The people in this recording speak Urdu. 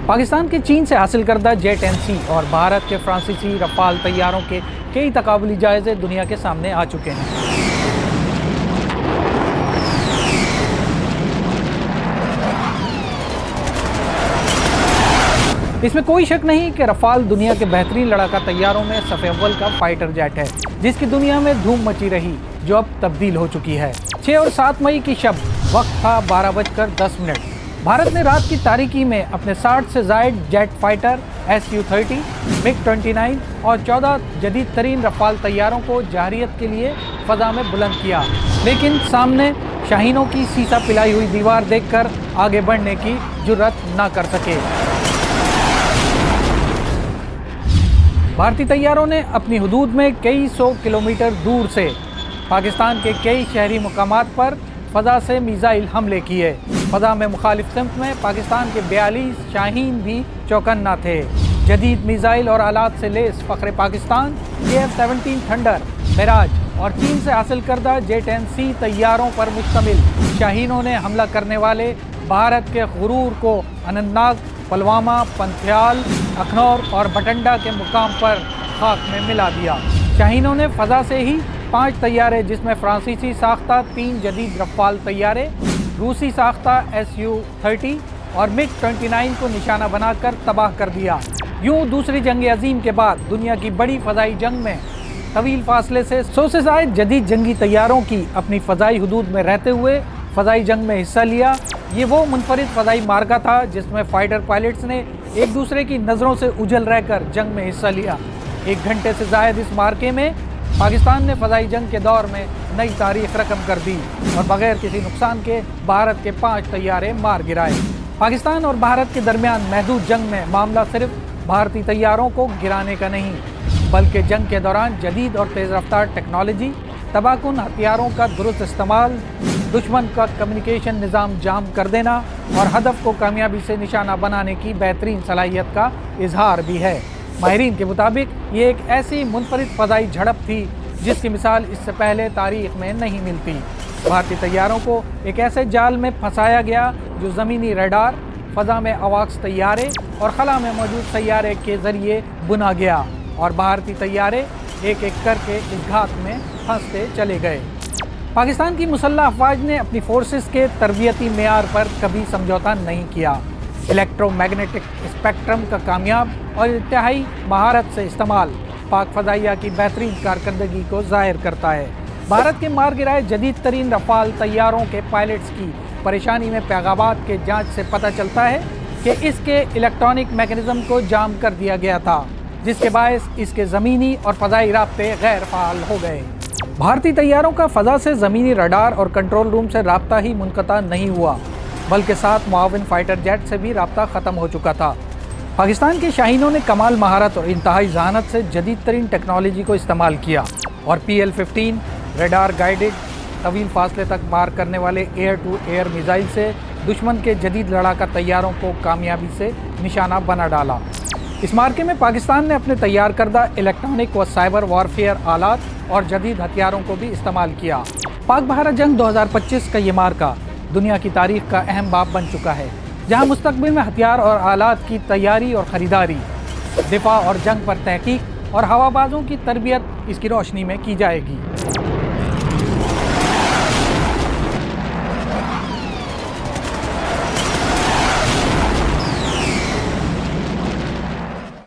پاکستان کے چین سے حاصل کردہ J-10C اور بھارت کے فرانسیسی رفال طیاروں کے کئی تقابلی جائزے دنیا کے سامنے آ چکے ہیں۔ اس میں کوئی شک نہیں کہ رفال دنیا کے بہترین لڑاکا طیاروں میں صف اول کا فائٹر جیٹ ہے، جس کی دنیا میں دھوم مچی رہی، جو اب تبدیل ہو چکی ہے۔ 6 اور 7 مئی کی شب، وقت تھا 12:10۔ بھارت نے رات کی تاریکی میں اپنے 60 سے زائد جیٹ فائٹر Su-30، MiG-29 اور 14 جدید ترین رفال طیاروں کو جارحیت کے لیے فضا میں بلند کیا، لیکن سامنے شاہینوں کی سیسا پلائی ہوئی دیوار دیکھ کر آگے بڑھنے کی جرأت نہ کر سکے۔ بھارتی طیاروں نے اپنی حدود میں کئی 100 کلومیٹر دور سے پاکستان کے کئی شہری مقامات پر فضا سے میزائل حملے کیے۔ فضا میں مخالف سمت میں پاکستان کے 42 شاہین بھی چوکنا تھے۔ جدید میزائل اور آلات سے لیس فخر پاکستان F-17 تھنڈر، معراج اور چین سے حاصل کردہ J-10C طیاروں پر مشتمل شاہینوں نے حملہ کرنے والے بھارت کے غرور کو اننت ناگ، پلوامہ، پنتھیال، اخنور اور بھٹنڈا کے مقام پر خاک میں ملا دیا۔ شاہینوں نے فضا سے ہی 5 طیارے، جس میں فرانسیسی ساختہ 3 جدید رفال طیارے، روسی ساختہ Su-30 اور MiG-29 کو نشانہ بنا کر تباہ کر دیا۔ یوں دوسری جنگ عظیم کے بعد دنیا کی بڑی فضائی جنگ میں طویل فاصلے سے 100 سے زائد جدید جنگی طیاروں کی اپنی فضائی حدود میں رہتے ہوئے فضائی جنگ میں حصہ لیا۔ یہ وہ منفرد فضائی معرکہ تھا جس میں فائٹر پائلٹس نے ایک دوسرے کی نظروں سے اوجھل رہ کر جنگ میں حصہ لیا۔ 1 گھنٹے سے زائد اس معرکے میں پاکستان نے فضائی جنگ کے دور میں نئی تاریخ رقم کر دی اور بغیر کسی نقصان کے بھارت کے 5 طیارے مار گرائے۔ پاکستان اور بھارت کے درمیان محدود جنگ میں معاملہ صرف بھارتی طیاروں کو گرانے کا نہیں، بلکہ جنگ کے دوران جدید اور تیز رفتار ٹیکنالوجی، تباہ کن ہتھیاروں کا درست استعمال، دشمن کا کمیونیکیشن نظام جام کر دینا اور ہدف کو کامیابی سے نشانہ بنانے کی بہترین صلاحیت کا اظہار بھی ہے۔ ماہرین کے مطابق یہ ایک ایسی منفرد فضائی جھڑپ تھی جس کی مثال اس سے پہلے تاریخ میں نہیں ملتی۔ بھارتی طیاروں کو ایک ایسے جال میں پھنسایا گیا جو زمینی ریڈار، فضا میں آوازی طیارے اور خلا میں موجود سیارے کے ذریعے بنا گیا، اور بھارتی طیارے ایک ایک کر کے اس گھات میں پھنستے چلے گئے۔ پاکستان کی مسلح افواج نے اپنی فورسز کے تربیتی معیار پر کبھی سمجھوتہ نہیں کیا۔ الیکٹرو میگنیٹک اسپیکٹرم کا کامیاب اور انتہائی مہارت سے استعمال پاک فضائیہ کی بہترین کارکردگی کو ظاہر کرتا ہے۔ بھارت کے مار گرائے جدید ترین رفال طیاروں کے پائلٹس کی پریشانی میں پیغامات کے جانچ سے پتہ چلتا ہے کہ اس کے الیکٹرانک میکانزم کو جام کر دیا گیا تھا، جس کے باعث اس کے زمینی اور فضائی رابطے غیر فعال ہو گئے۔ بھارتی طیاروں کا فضا سے زمینی ریڈار اور کنٹرول روم سے رابطہ ہی منقطع نہیں ہوا، بلکہ 7 معاون فائٹر جیٹ سے بھی رابطہ ختم ہو چکا تھا۔ پاکستان کے شاہینوں نے کمال مہارت اور انتہائی ذہانت سے جدید ترین ٹیکنالوجی کو استعمال کیا اور PL-15 ریڈار گائیڈڈ طویل فاصلے تک مار کرنے والے ایئر ٹو ایئر میزائل سے دشمن کے جدید لڑاکا طیاروں کو کامیابی سے نشانہ بنا ڈالا۔ اس معرکے میں پاکستان نے اپنے تیار کردہ الیکٹرانک و سائبر وارفیئر آلات اور جدید ہتھیاروں کو بھی استعمال کیا۔ پاک بھارت جنگ 2025 کا یہ معرکہ دنیا کی تاریخ کا اہم باب بن چکا ہے، جہاں مستقبل میں ہتھیار اور آلات کی تیاری اور خریداری، دفاع اور جنگ پر تحقیق اور ہوا بازوں کی تربیت اس کی روشنی میں کی جائے گی۔